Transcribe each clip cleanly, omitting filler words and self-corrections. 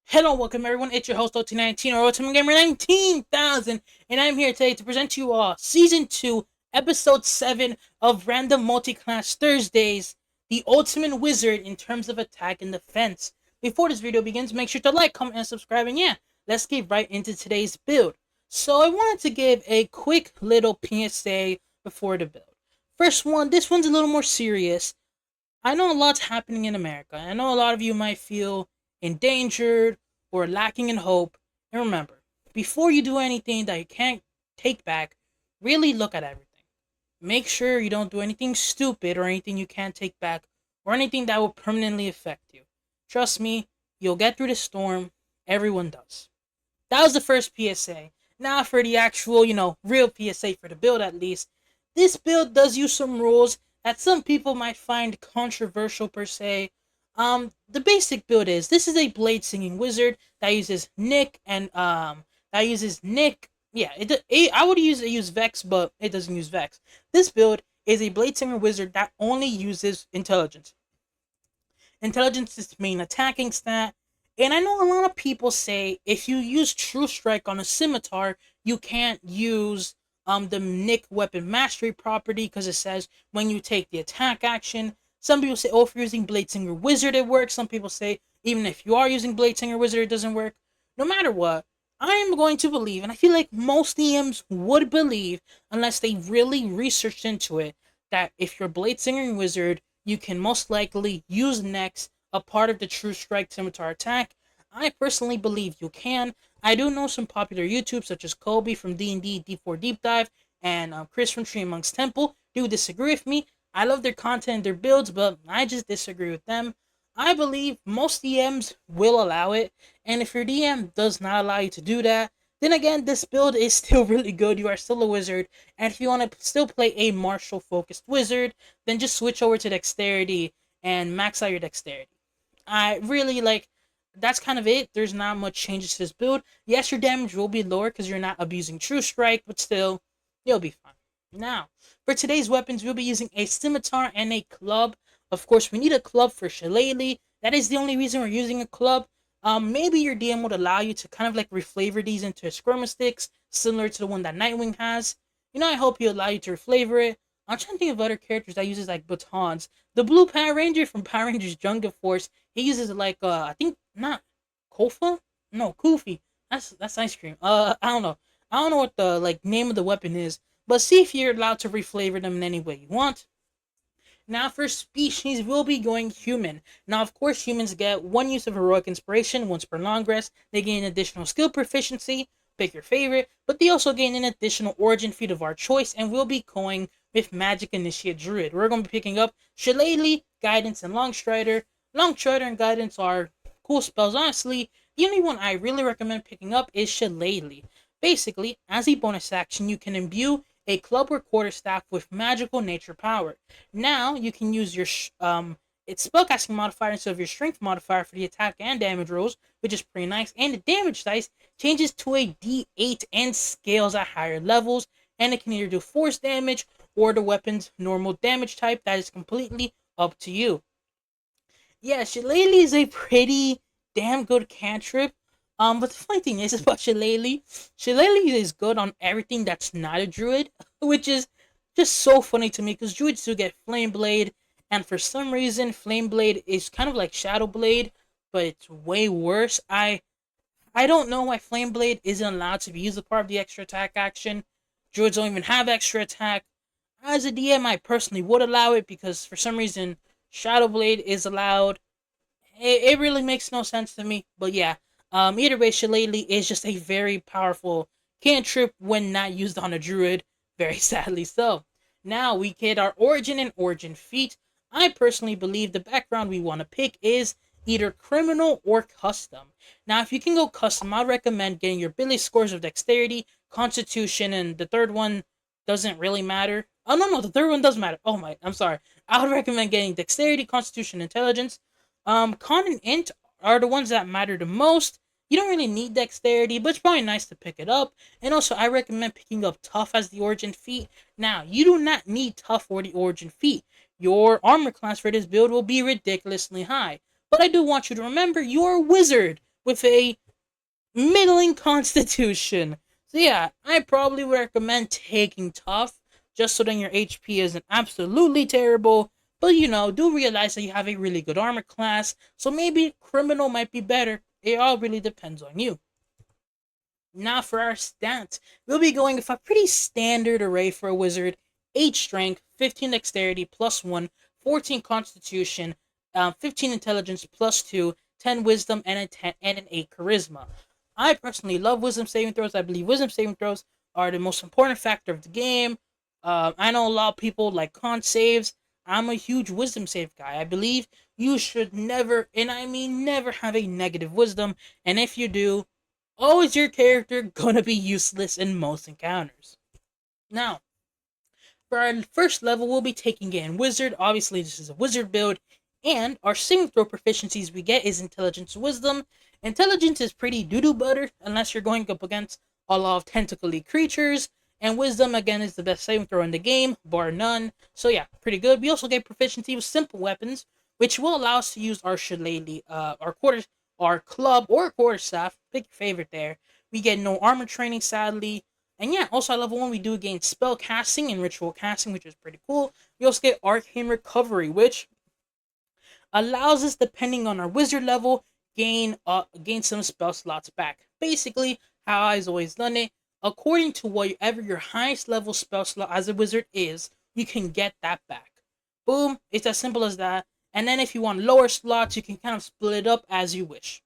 Hello, welcome everyone. It's your host OT19 or Ultimate Gamer 19,000, and I'm here today to present to you all Season 2, Episode 7 of Random Multiclass Thursdays, the Ultimate Wizard in terms of attack and defense. Before this video begins, make sure to like, comment, and subscribe, and yeah, let's get right into today's build. So I wanted to give a quick little PSA before the build. First one, this one's a little more serious. I know a lot's happening in America. I know a lot of you might feel endangered or lacking in hope. And remember, before you do anything that you can't take back, really look at everything. Make sure you don't do anything stupid or anything you can't take back or anything that will permanently affect you. Trust me, you'll get through the storm. Everyone does. That was the first PSA. Now for the actual, real PSA for the build at least. This build does use some rules that some people might find controversial per se. The basic build is this is a blade singing wizard that uses Nick and that uses Nick. Yeah, I would use Vex, but it doesn't use Vex. This build is a blade singer wizard that only uses intelligence. Intelligence is the main attacking stat. And I know a lot of people say if you use True Strike on a scimitar, you can't use the Nick Weapon Mastery property because it says when you take the attack action. Some people say, oh, if you're using Blade Singer Wizard, it works. Some people say, even if you are using Blade Singer Wizard, it doesn't work. No matter what, I am going to believe, and I feel like most DMs would believe, unless they really researched into it, that if you're Blade Singer Wizard, you can most likely use next a part of the True Strike Scimitar attack. I personally believe you can. I do know some popular YouTubes such as Kobe from D&D D4 Deep Dive and Chris from Tree Amongst Temple do disagree with me. I love their content and their builds, but I just disagree with them. I believe most DMs will allow it, and if your DM does not allow you to do that, then again, this build is still really good. You are still a wizard, and if you want to still play a martial focused wizard, then just switch over to dexterity and max out your dexterity. I really like that's kind of it. There's not much changes to this build. Yes, your damage will be lower because you're not abusing True Strike, but still, you'll be fine. Now, for today's weapons, we'll be using a scimitar and a club. Of course, we need a club for Shillelagh. That is the only reason we're using a club. Maybe your DM would allow you to kind of like reflavor these into skirma sticks, similar to the one that Nightwing has. I hope he allow you to reflavor it. I'm trying to think of other characters that uses like batons. The blue Power Ranger from Power Rangers Jungle Force, he uses like I think not Kofa? No, Kofi. That's ice cream. I don't know. I don't know what the like name of the weapon is, but see if you're allowed to reflavor them in any way you want. Now for species, we'll be going human. Now, of course, humans get one use of heroic inspiration once per long rest. They gain additional skill proficiency. Pick your favorite, but they also gain an additional origin feat of our choice, and we'll be going with Magic Initiate Druid. We're going to be picking up Shillelagh, Guidance, and Longstrider. Longstrider and Guidance are cool spells, honestly. The only one I really recommend picking up is Shillelagh. Basically, as a bonus action, you can imbue a club or quarterstaff with magical nature power. Now you can use your its spellcasting modifier instead of your strength modifier for the attack and damage rolls, which is pretty nice. And the damage dice changes to a D8 and scales at higher levels, and it can either do force damage or the weapon's normal damage type. That is completely up to you. Yeah, Shillelagh is a pretty damn good cantrip. But the funny thing is about Shillelagh is good on everything that's not a druid, which is just so funny to me because druids do get Flame Blade, and for some reason, Flame Blade is kind of like Shadow Blade, but it's way worse. I don't know why Flame Blade isn't allowed to be used as part of the extra attack action. Druids don't even have extra attack. As a DM, I personally would allow it because for some reason, Shadow Blade is allowed. It really makes no sense to me. But yeah, either way, Shillelagh is just a very powerful cantrip when not used on a druid. Very sadly so. Now we get our origin and origin feat. I personally believe the background we want to pick is either criminal or custom. Now, if you can go custom, I'd recommend getting your ability scores of dexterity, constitution, and the third one doesn't really matter. Oh no, the third one does matter. Oh my, I'm sorry. I would recommend getting dexterity, constitution, intelligence. Con and int are the ones that matter the most. You don't really need dexterity, but it's probably nice to pick it up. And also, I recommend picking up tough as the origin feat. Now, you do not need tough for the origin feat. Your armor class for this build will be ridiculously high. But I do want you to remember you're a wizard. with a middling constitution. So yeah, I probably would recommend taking tough, just so then your HP isn't absolutely terrible. But do realize that you have a really good armor class, so maybe criminal might be better. It all really depends on you. Now for our stats, we'll be going with a pretty standard array for a wizard. 8 strength, 15 dexterity plus 1, 14 constitution, 15 intelligence plus 2, 10 wisdom, and an 8 charisma. I personally love wisdom saving throws. I believe wisdom saving throws are the most important factor of the game. I know a lot of people like con saves. I'm a huge wisdom save guy. I believe you should never, and I mean never, have a negative wisdom. And if you do, is your character gonna be useless in most encounters? Now, for our first level, we'll be taking in Wizard. Obviously, this is a Wizard build. And our saving throw proficiencies we get is Intelligence Wisdom. Intelligence is pretty doo-doo butter, unless you're going up against a lot of tentacly creatures. And Wisdom, again, is the best saving throw in the game, bar none. So yeah, pretty good. We also get proficiency with Simple Weapons, which will allow us to use our shillelagh, our club or quarterstaff, pick your favorite there. We get no armor training, sadly. And yeah, also at level 1, we do gain spell casting and ritual casting, which is pretty cool. We also get arcane recovery, which allows us, depending on our wizard level, gain some spell slots back. Basically, how I've always done it, according to whatever your highest level spell slot as a wizard is, you can get that back. Boom, it's as simple as that. And then if you want lower slots, you can kind of split it up as you wish.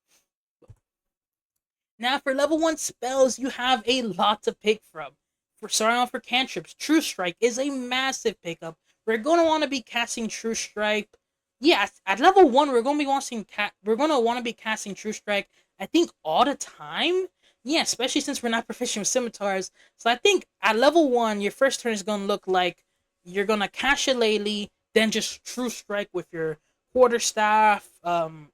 Now for level 1 spells, you have a lot to pick from. For starting off for cantrips, True Strike is a massive pickup. We're going to want to be casting True Strike. Yes, at level 1, we're going to want to be casting True Strike, I think, all the time. Yeah, especially since we're not proficient with scimitars. So I think at level 1, your first turn is going to look like you're going to cast Shillelagh, then just True Strike with your quarterstaff,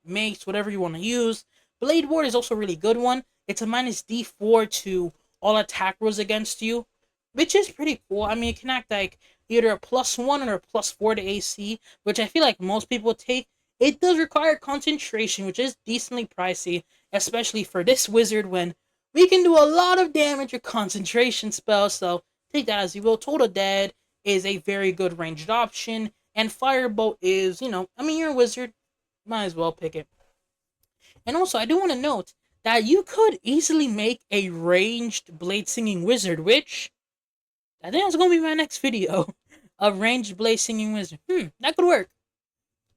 mace, whatever you want to use. Blade Ward is also a really good one. It's a minus D4 to all attack rolls against you, which is pretty cool. I mean, it can act like either a +1 or a +4 to AC, which I feel like most people take. It does require concentration, which is decently pricey, especially for this wizard when we can do a lot of damage with concentration spells, so take that as you will. Total Dead is a very good ranged option, and Firebolt is, you're a wizard, might as well pick it. And also, I do want to note that you could easily make a ranged blade singing wizard, which I think that's going to be my next video. A ranged blade singing wizard. That could work.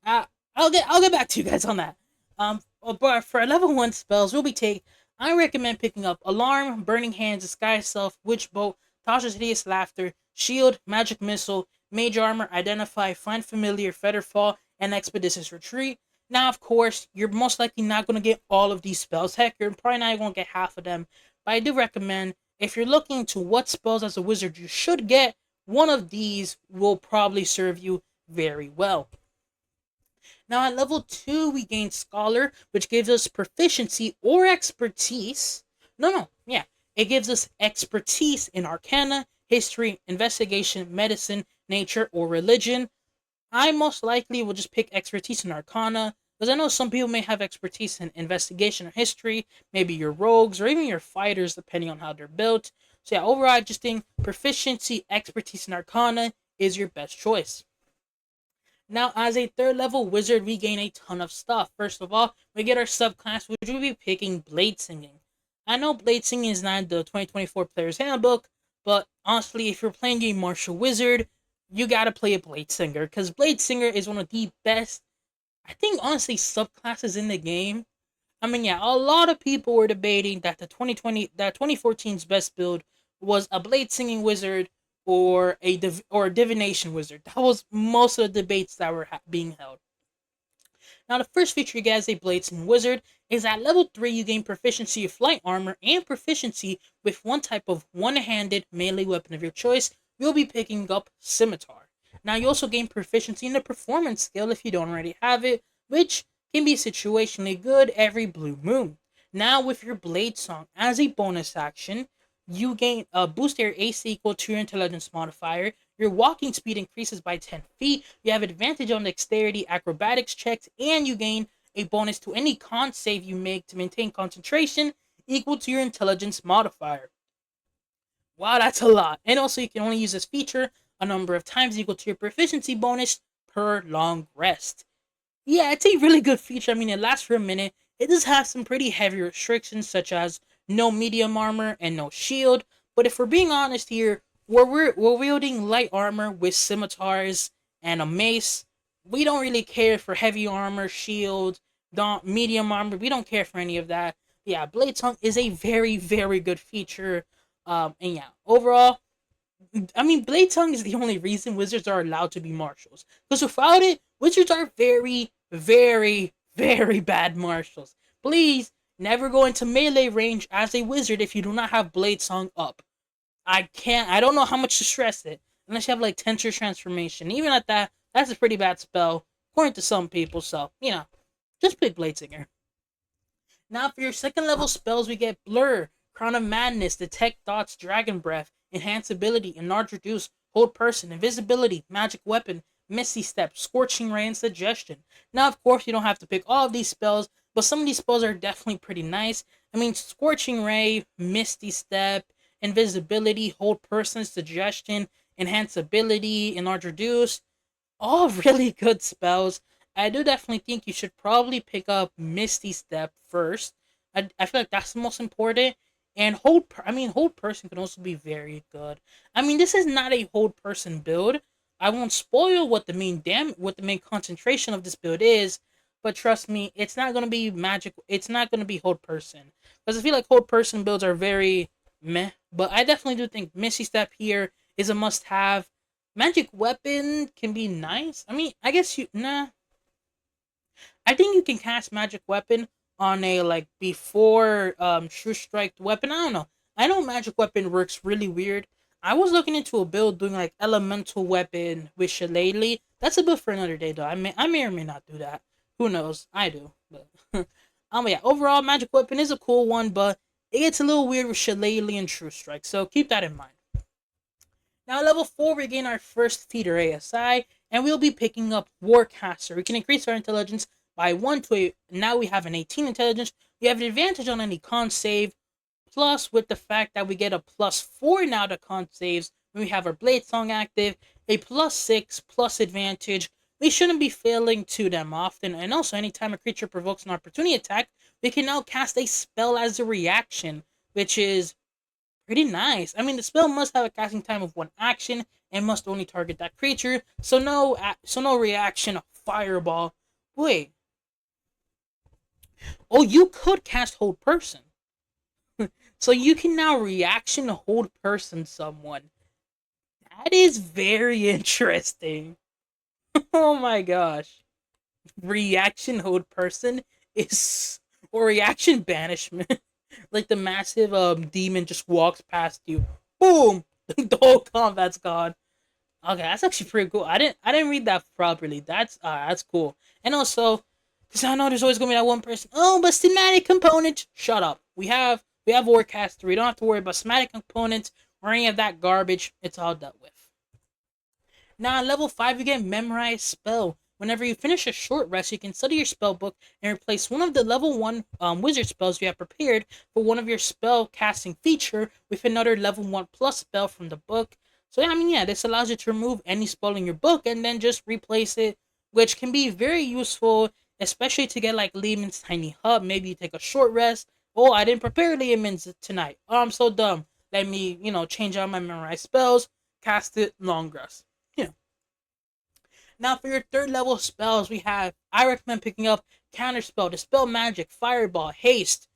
I'll get back to you guys on that. But for level 1 spells, I recommend picking up Alarm, Burning Hands, Disguise Self, Witch Bolt, Tasha's Hideous Laughter, Shield, Magic Missile, Mage Armor, Identify, Find Familiar, Feather Fall, and Expeditious Retreat. Now, of course, you're most likely not going to get all of these spells. Heck, you're probably not going to get half of them. But I do recommend, if you're looking to what spells as a wizard you should get, one of these will probably serve you very well. Now, at level 2, we gain Scholar, which gives us proficiency or expertise. It gives us expertise in Arcana, History, Investigation, Medicine, Nature, or Religion. I most likely will just pick expertise in Arcana, because I know some people may have expertise in Investigation or History, maybe your rogues, or even your fighters, depending on how they're built. So yeah, overall, I just think proficiency, expertise in Arcana is your best choice. Now, as a 3rd level wizard, we gain a ton of stuff. First of all, we get our subclass, which we'll be picking Blade Singing. I know Blade Singing is not the 2024 Player's Handbook, but honestly, if you're playing a martial wizard, you gotta play a Blade Singer, because Blade Singer is one of the best, I think, honestly, subclasses in the game. I mean, yeah, a lot of people were debating that that 2014's best build was a Blade Singing Wizard or a Divination Wizard. That was most of the debates that were being held. Now, the first feature you get as a Blade Singing Wizard is at level 3, you gain proficiency with Light Armor and proficiency with one type of one-handed melee weapon of your choice. You'll be picking up Scimitar. Now, you also gain proficiency in the Performance skill if you don't already have it, which can be situationally good every blue moon. Now, with your Blade Song, as a bonus action, you gain a boost your AC equal to your intelligence modifier. Your walking speed increases by 10 feet. You have advantage on dexterity, acrobatics checks, and you gain a bonus to any con save you make to maintain concentration equal to your intelligence modifier. Wow, that's a lot. And also, you can only use this feature a number of times equal to your proficiency bonus per long rest. Yeah, it's a really good feature. I mean, it lasts for a minute. It does have some pretty heavy restrictions, such as no medium armor and no shield. But if we're being honest here, we're wielding light armor with scimitars and a mace. We don't really care for heavy armor, shield, don't medium armor. We don't care for any of that. Yeah, Blade Tongue is a very, very good feature. And yeah, overall, I mean, Blade Tongue is the only reason wizards are allowed to be marshals. Because without it, wizards are very, very, very bad marshals. Please never go into melee range as a wizard if you do not have Blade Tongue up. I don't know how much to stress it. Unless you have like Tensor Transformation. Even at that, that's a pretty bad spell, according to some people. So, just pick Bladesinger. Now, for your second level spells, we get Blur, Crown of Madness, Detect Thoughts, Dragon Breath, Enhance Ability, Enlarge Reduce, Hold Person, Invisibility, Magic Weapon, Misty Step, Scorching Ray, and Suggestion. Now, of course, you don't have to pick all of these spells, but some of these spells are definitely pretty nice. I mean, Scorching Ray, Misty Step, Invisibility, Hold Person, Suggestion, Enhance Ability, Enlarge Reduce, all really good spells. I do definitely think you should probably pick up Misty Step first. I feel like that's the most important. And hold person can also be very good. I mean, this is not a hold person build. I won't spoil what the main concentration of this build is, but trust me, it's not gonna be magic. It's not gonna be hold person because I feel like hold person builds are very meh. But I definitely do think Misty Step here is a must-have. Magic Weapon can be nice. I mean, I guess you nah. I think you can cast Magic Weapon on a like before True Strike weapon. I don't know. I know Magic Weapon works really weird. I was looking into a build doing like Elemental Weapon with Shillelagh. That's a build for another day though. I may or may not do that. Who knows? I do. But yeah, overall Magic Weapon is a cool one, but it gets a little weird with Shillelagh and True Strike. So keep that in mind. Now, level 4, we gain our first feeder ASI, and we'll be picking up Warcaster. We can increase our intelligence by 1 to a... Now we have an 18 intelligence. We have an advantage on any con save, plus with the fact that we get a +4 now to con saves when we have our Blade Song active, a +6 plus advantage. We shouldn't be failing to them often, and also anytime a creature provokes an opportunity attack, we can now cast a spell as a reaction, which is pretty nice. I mean, the spell must have a casting time of 1 action and must only target that creature. So no reaction. Fireball. Wait. Oh, you could cast Hold Person. So you can now reaction Hold Person someone. That is very interesting. Oh my gosh. Reaction Hold Person is or reaction banishment. Like the massive demon just walks past you. Boom! The whole combat's gone. Okay, that's actually pretty cool. I didn't read that properly. That's cool. And also, because I know there's always gonna be that one person. Oh, but schematic components. Shut up. We have Warcaster. We don't have to worry about schematic components or any of that garbage. It's all dealt with. Now, at level 5, you get Memorize Spell. Whenever you finish a short rest, you can study your spell book and replace one of the level 1 wizard spells you have prepared for one of your spell casting feature with another level 1 plus spell from the book. So, yeah, this allows you to remove any spell in your book and then just replace it, which can be very useful, especially to get like Lehman's Tiny Hut. Maybe you take a short rest. Oh, I didn't prepare Lehman's tonight. Oh, I'm so dumb. Let me, change out my memorized spells, cast it, long rest. Now, for your third level spells, I recommend picking up Counterspell, Dispel Magic, Fireball, Haste,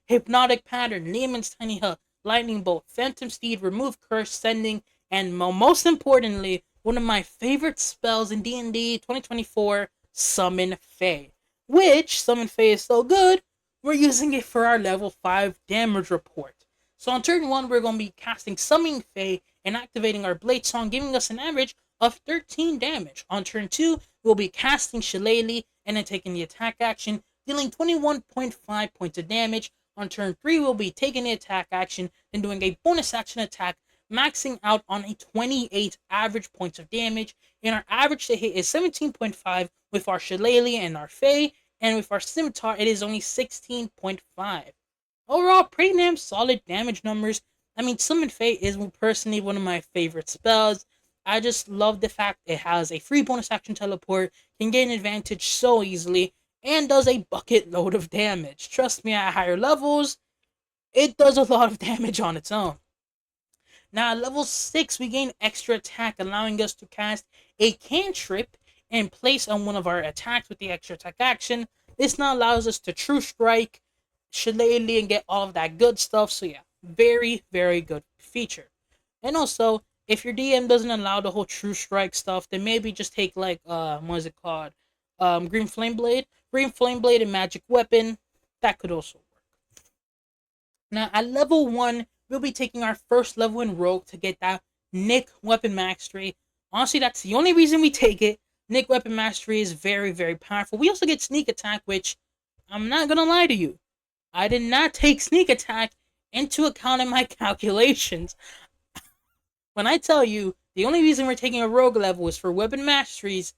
Hypnotic Pattern, Lehman's Tiny Hut, Lightning Bolt, Phantom Steed, Remove Curse, Sending, and most importantly, one of my favorite spells in D&D 2024, Summon Fae. Which, Summon Fae is so good, we're using it for our level 5 damage report. So on turn 1, we're going to be casting Summoning Fae and activating our Blade Song, giving us an average of 13 damage. On turn 2, we'll be casting Shillelagh and then taking the attack action, dealing 21.5 points of damage. On turn 3, we'll be taking the attack action and doing a bonus action attack, maxing out on a 28 average points of damage. And our average to hit is 17.5 with our Shillelagh and our Fae, and with our scimitar, it is only 16.5. Overall, pretty damn solid damage numbers. I mean, Summon Fate is personally one of my favorite spells. I just love the fact it has a free bonus action teleport, can gain advantage so easily, and does a bucket load of damage. Trust me, at higher levels, it does a lot of damage on its own. Now, at level 6, we gain extra attack, allowing us to cast a cantrip in place on one of our attacks with the extra attack action. This now allows us to True Strike, Shillelagh, and get all of that good stuff. So yeah, very, very good feature. And also, if your DM doesn't allow the whole True Strike stuff, then maybe just take like, what is it called? Green Flame Blade. Green Flame Blade and Magic Weapon. That could also work. Now, at level 1, we'll be taking our first level in Rogue to get that Nick Weapon Mastery. Honestly, that's the only reason we take it. Nick Weapon Mastery is very, very powerful. We also get Sneak Attack, which, I'm not gonna lie to you, I did not take Sneak Attack into account in my calculations. When I tell you, the only reason we're taking a Rogue level is for Weapon Masteries,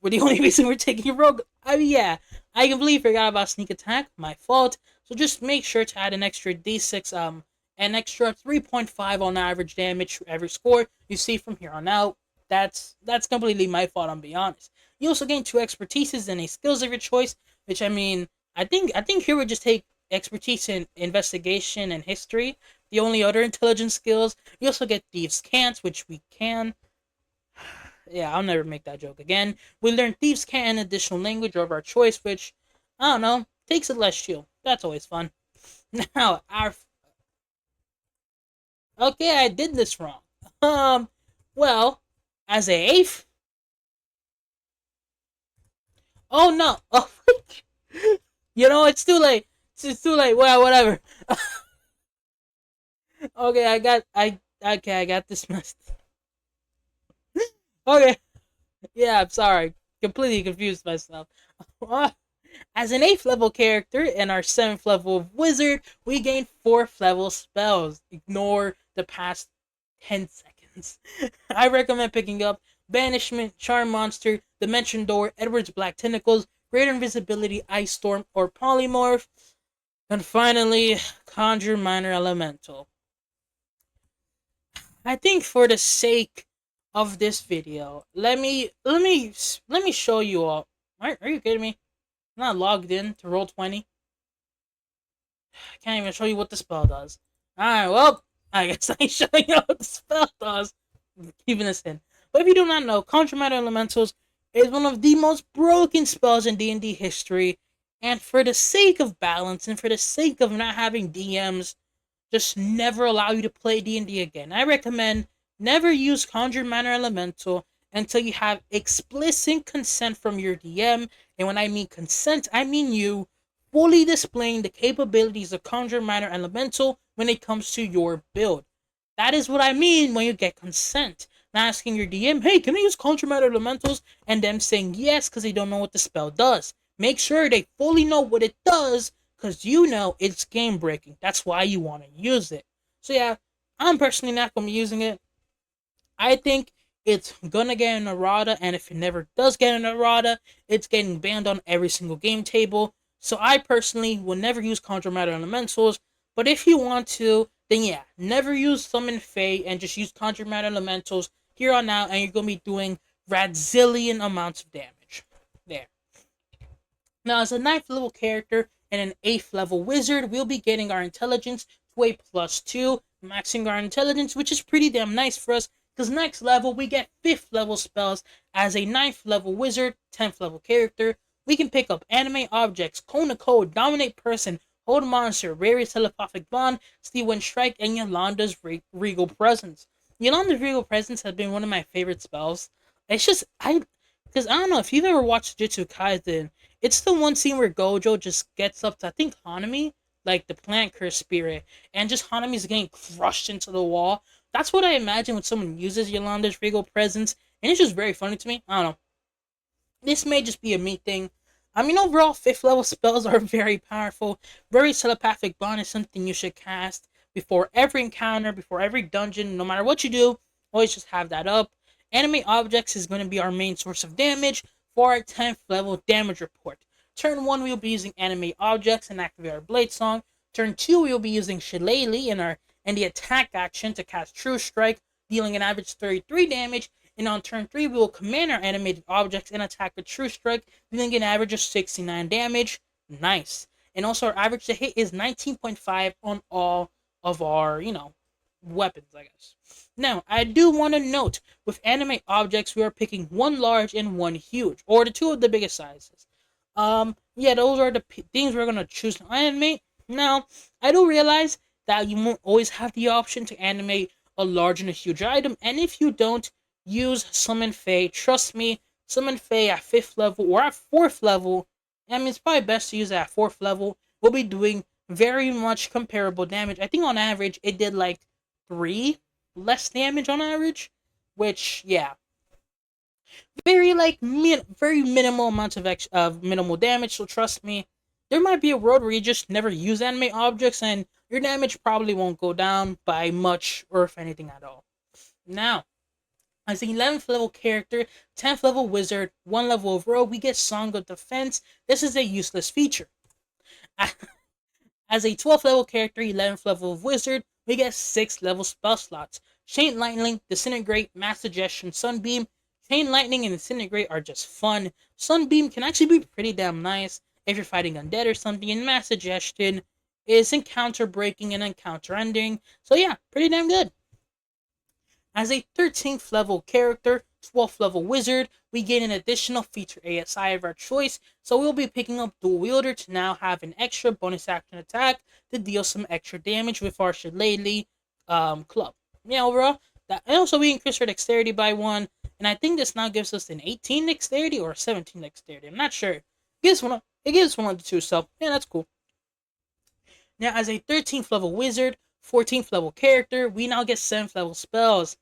the only reason we're taking a Rogue, yeah, I completely forgot about Sneak Attack, my fault. So just make sure to add an extra D6, an extra 3.5 on average damage for every score you see from here on out. That's completely my fault, I'm being honest. You also gain 2 expertises and a skills of your choice, which I mean, I think here we just take expertise in investigation and history. The only other intelligence skills. You also get Thieves' Cant, which we can. Yeah, I'll never make that joke again. We learn Thieves' Cant and additional language of our choice, which, I don't know, takes a less shield. That's always fun. Now, okay, I did this wrong. Well, as a eighth. Oh no! Oh, it's too late. It's too late. Well, whatever. Okay, I got this messed. Okay, yeah, I'm sorry. Completely confused myself. As an 8th level character and our 7th level of wizard, we gain 4th level spells. Ignore the past 10 seconds. I recommend picking up Banishment, Charm Monster, Dimension Door, Edward's Black Tentacles, Greater Invisibility, Ice Storm, or Polymorph. And finally, Conjure Minor Elemental. I think for the sake of this video, let me show you all. Are you kidding me? I'm not logged in to Roll20. I can't even show you what the spell does. Alright, well, I guess I ain't showing you what the spell does. I'm keeping this in. But if you do not know, Conjure Minor Elementals is one of the most broken spells in D&D history. And for the sake of balance and for the sake of not having DMs just never allow you to play D&D again, I recommend never use Conjure Minor Elemental until you have explicit consent from your DM. And when I mean consent, I mean you fully displaying the capabilities of Conjure Minor Elemental when it comes to your build. That is what I mean when you get consent. Not asking your DM, hey, can I use Conjure Minor Elementals? And them saying yes because they don't know what the spell does. Make sure they fully know what it does because you know it's game breaking. That's why you want to use it. So yeah, I'm personally not going to be using it. I think it's gonna get an errata, and if it never does get an errata, it's getting banned on every single game table. So I personally will never use Conjure Minor Elementals, but if you want to, then yeah, never use Summon Fae and just use Conjure Minor Elementals here on out, and you're gonna be doing radzillion amounts of damage. There. Now, as a 9th level character and an 8th level wizard, we'll be getting our intelligence to a +2, maxing our intelligence, which is pretty damn nice for us, because next level, we get 5th level spells. As a 9th level wizard, 10th level character, we can pick up Animate Objects, Cone of Code, Dominate Person, Hold Monster, Rarius Telepathic Bond, Steal Wind Strike, and Yolanda's Regal Presence. Yolanda's Regal Presence has been one of my favorite spells. It's just, because I don't know, if you've ever watched Jujutsu Kaisen, it's the one scene where Gojo just gets up to, I think, Hanami, like the plant curse spirit, and just Hanami's getting crushed into the wall. That's what I imagine when someone uses Yolanda's Regal Presence, and it's just very funny to me. I don't know. This may just be a me thing. I mean, overall, 5th level spells are very powerful. Very Telepathic Bond is something you should cast before every encounter, before every dungeon, no matter what you do. Always just have that up. Animate Objects is going to be our main source of damage for our 10th level damage report. Turn 1, we'll be using animate objects and activate our Blade Song. Turn 2, we'll be using Shillelagh in the attack action to cast True Strike, dealing an average 33 damage. And on turn 3, we will command our animated objects and attack with True Strike, dealing an average of 69 damage. Nice. And also, our average to hit is 19.5 on all of our, weapons, I guess. Now, I do want to note, with animate objects, we are picking one large and one huge, or the two of the biggest sizes. Yeah, those are the things we're going to choose to animate. Now, I do realize that you won't always have the option to animate a large and a huge item, and if you don't, use Summon Fae. Trust me, Summon Fae at 5th level or at 4th level, I mean, it's probably best to use it at 4th level, will be doing very much comparable damage. I think on average, it did like 3 less damage on average, which, yeah, very like very minimal amounts of minimal damage. So trust me, there might be a world where you just never use animate objects and your damage probably won't go down by much or if anything at all. Now, as an 11th level character, 10th level wizard, 1 level of rogue, we get Song of Defense. This is a useless feature. As a 12th level character, 11th level of wizard, we get 6 level spell slots. Chain Lightning, Disintegrate, Mass Suggestion, Sunbeam. Chain Lightning and Disintegrate are just fun. Sunbeam can actually be pretty damn nice if you're fighting undead or something, and Mass Suggestion is encounter breaking and encounter ending. So yeah, pretty damn good. As a 13th level character, 12th level wizard, we gain an additional feature ASI of our choice, so we'll be picking up Dual Wielder to now have an extra bonus action attack to deal some extra damage with our Shillelagh club. Yeah, overall, and also we increase our dexterity by 1, and I think this now gives us an 18 dexterity or 17 dexterity, I'm not sure. It gives one of the two, so yeah, that's cool. Now, as a 13th level wizard, 14th level character, we now get 7th level spells.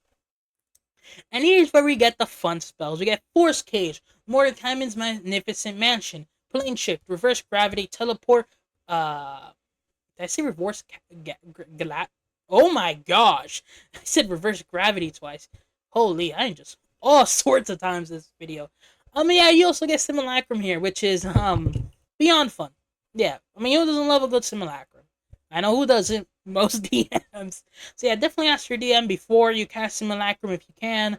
And here's where we get the fun spells. We get Force Cage, Mordekaiser's Magnificent Mansion, Plane Shift, Reverse Gravity, Teleport, did I say reverse oh my gosh! I said reverse gravity twice. Holy, I just all sorts of times this video. Yeah, you also get Simulacrum here, which is, beyond fun. Yeah, I mean, who doesn't love a good Simulacrum? I know who doesn't. Most DMs. So yeah, definitely ask your DM before you cast Simulacrum if you can.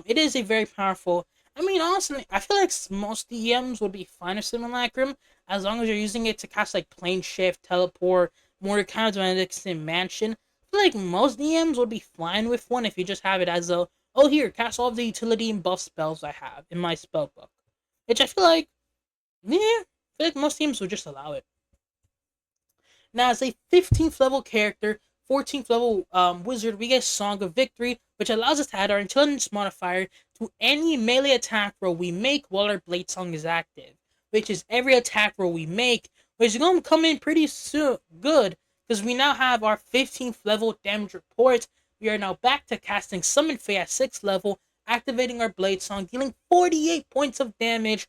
It is a very powerful. I mean, honestly, I feel like most DMs would be fine with Simulacrum as long as you're using it to cast like Plane Shift, Teleport, Mordekaiser's Magnificent Mansion. I feel like most DMs would be fine with one if you just have it as a, oh here, cast all of the utility and buff spells I have in my spell book. Which I feel like, yeah, I feel like most DMs would just allow it. Now, as a 15th level character, 14th level wizard, we get Song of Victory, which allows us to add our intelligence modifier to any melee attack roll we make while our Blade Song is active, which is every attack roll we make, which is going to come in pretty good, because we now have our 15th level damage report. We are now back to casting Summon Fae at 6th level, activating our Blade Song, dealing 48 points of damage.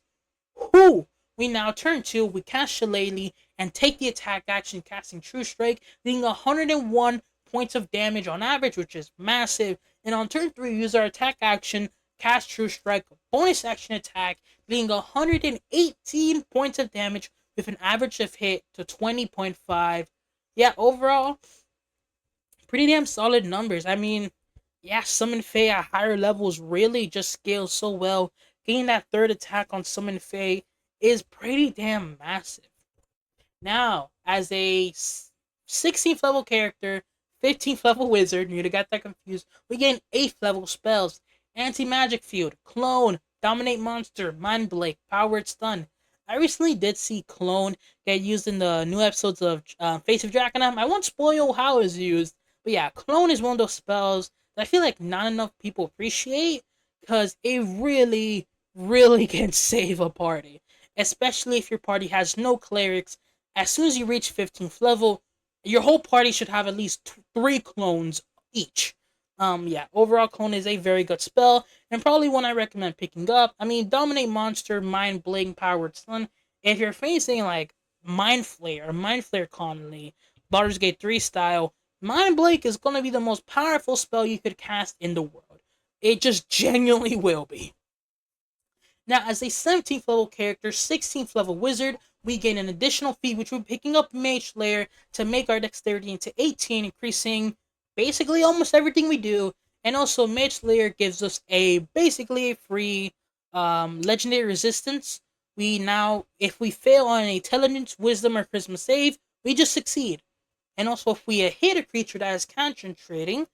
Whoo! We now turn 2, we cast Shillelagh, and take the attack action, casting True Strike, dealing 101 points of damage on average, which is massive. And on turn 3, we use our attack action, cast True Strike, bonus action attack, dealing 118 points of damage with an average of hit to 20.5. Yeah, overall, pretty damn solid numbers. I mean, yeah, Summon Fae at higher levels really just scales so well. Getting that third attack on Summon Fae is pretty damn massive. Now, as a 16th level character, 15th level wizard, you'd have got that confused, we get 8th level spells. Anti-Magic Field, Clone, Dominate Monster, Mind Blade, Powered Stun. I recently did see Clone get used in the new episodes of Face of Draconum. I won't spoil how it's used, but yeah, Clone is one of those spells that I feel like not enough people appreciate, because it really, really can save a party. Especially if your party has no clerics. As soon as you reach 15th level, your whole party should have at least 3 clones each. Yeah, overall Clone is a very good spell, and probably one I recommend picking up. I mean, Dominate Monster, Mind Blade, Powered Stun. If you're facing, like, Mind Flare Conley, Baldur's Gate 3 style, Mind Blade is going to be the most powerful spell you could cast in the world. It just genuinely will be. Now, as a 17th level character, 16th level wizard, we gain an additional feat, which we're picking up Mage Layer to make our dexterity into 18, increasing basically almost everything we do. And also, Mage Layer gives us a basically a free legendary resistance. We now, if we fail on a intelligence, wisdom, or charisma save, we just succeed. And also, if we hit a creature that is concentrating,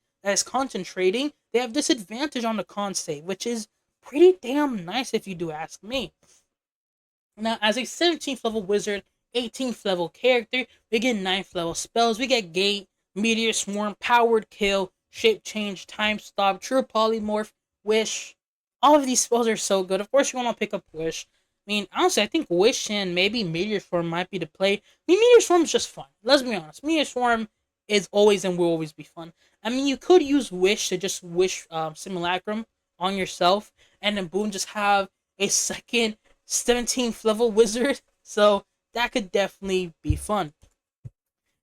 they have disadvantage on the con save, which is pretty damn nice if you do ask me. Now, as a 17th level wizard, 18th level character, we get 9th level spells. We get Gate, Meteor Swarm, Powered Kill, Shape Change, Time Stop, True Polymorph, Wish. All of these spells are so good. Of course, you want to pick up Wish. I mean, honestly, I think Wish and maybe Meteor Swarm might be the play. I mean, Meteor Swarm is just fun. Let's be honest. Meteor Swarm is always and will always be fun. I mean, you could use Wish to just wish Simulacrum on yourself, and then boom, just have a second 17th level wizard. So that could definitely be fun.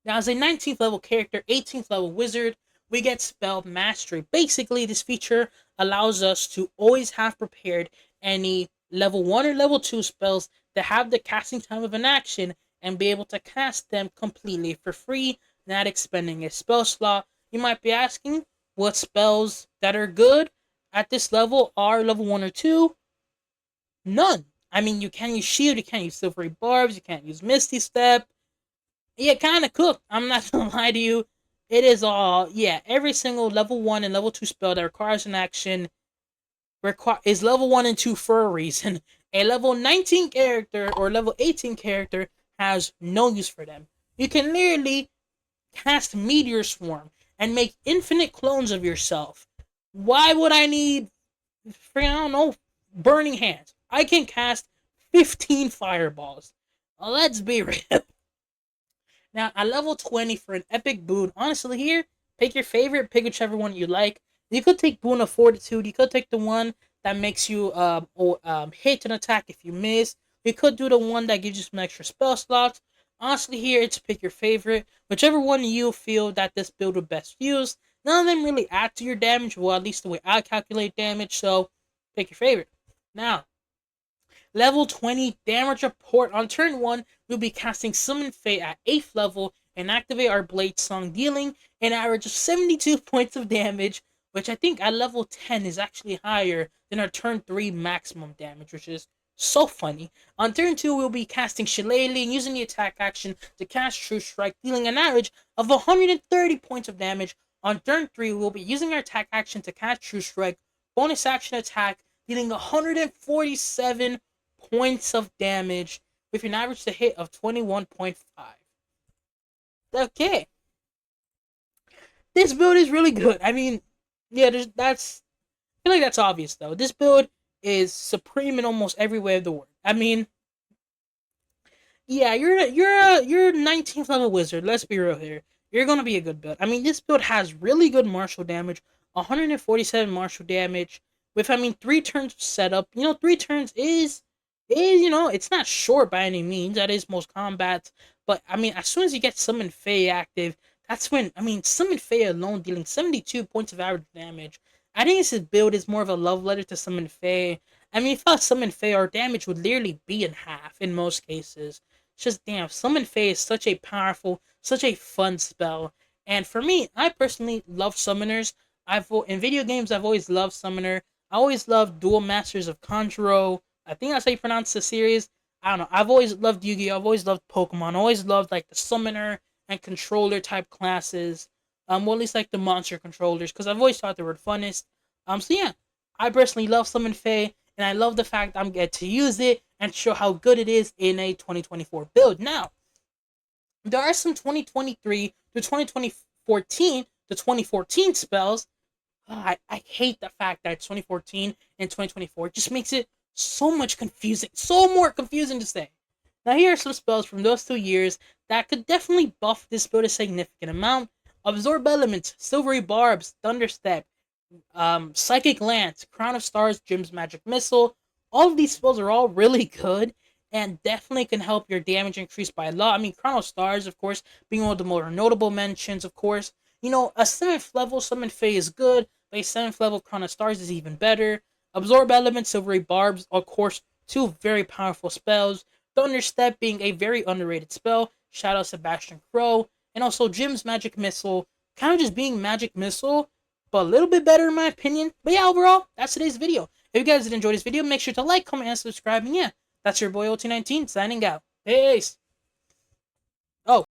Now, as a 19th level character, 18th level wizard, we get Spell Mastery. Basically, this feature allows us to always have prepared any level 1 or level 2 spells that have the casting time of an action and be able to cast them completely for free, not expending a spell slot. You might be asking what spells that are good at this level are level 1 or 2. None. I mean, you can't use Shield, you can't use Silvery Barbs, you can't use Misty Step. Yeah, kind of cooked. I'm not gonna lie to you. It is all, yeah, every single level 1 and level 2 spell that requires an action is level 1 and 2 for a reason. A level 19 character or level 18 character has no use for them. You can literally cast Meteor Swarm and make infinite clones of yourself. Why would I need, I don't know, Burning Hands? I can cast 15 fireballs. Let's be real. Now, at level 20 for an epic boon, honestly, here, pick your favorite, pick whichever one you like. You could take Boon of Fortitude, you could take the one that makes you hit an attack if you miss. You could do the one that gives you some extra spell slots. Honestly, here, it's pick your favorite. Whichever one you feel that this build would best use. None of them really add to your damage, well, at least the way I calculate damage, so pick your favorite. Now, level 20 damage report. On turn 1, we'll be casting Summon Fate at 8th level and activate our Blade Song, dealing an average of 72 points of damage, which I think at level 10 is actually higher than our turn 3 maximum damage, which is so funny. On turn 2, we'll be casting Shillelagh and using the attack action to cast True Strike, dealing an average of 130 points of damage. On turn 3, we'll be using our attack action to cast True Strike, bonus action attack, dealing 147 points of damage with an average to hit of 21.5. Okay. This build is really good. I mean, yeah, that's, I feel like that's obvious though. This build is supreme in almost every way of the word. I mean, yeah, you're a 19th level wizard. Let's be real here. You're gonna be a good build. I mean, this build has really good martial damage, 147 martial damage. With, I mean, 3 turns of setup. 3 turns is it's not short by any means. That is most combats. But I mean, as soon as you get Summon Fae active, that's when, I mean, Summon Fae alone dealing 72 points of average damage. I think this build is more of a love letter to Summon Fae. I mean, if I Summon Fae, our damage would literally be in half in most cases. It's just damn, Summon Fae is such a powerful, such a fun spell. And for me, I personally love summoners. In video games, I've always loved Summoner. I always loved Dual Masters of Conjuro. I think that's how you pronounce the series. I don't know. I've always loved Yu-Gi-Oh! I've always loved Pokemon. I always loved like the Summoner and Controller type classes. Well, at least like the monster controllers, because I've always thought they were the funnest. So yeah, I personally love Summon Fae, and I love the fact I'm getting to use it and show how good it is in a 2024 build. Now, there are some 2023 to 2014 spells. I hate the fact that 2014 and 2024 just makes it so much confusing, so more confusing to say. Now, here are some spells from those 2 years that could definitely buff this build a significant amount. Absorb Elements, Silvery Barbs, Thunderstep, Psychic Lance, Crown of Stars, Jim's Magic Missile. All of these spells are all really good and definitely can help your damage increase by a lot. I mean, Crown of Stars, of course, being one of the more notable mentions, of course. A 7th level Summon Fae is good, but a 7th level Crown of Stars is even better. Absorb Element, Silvery Barbs, of course, two very powerful spells. Thunderstep being a very underrated spell. Shout out Sebastian Crow. And also Jim's Magic Missile, kind of just being Magic Missile, but a little bit better in my opinion. But yeah, overall, that's today's video. If you guys did enjoy this video, make sure to like, comment, and subscribe. And yeah, that's your boy OT19 signing out. Peace. Oh.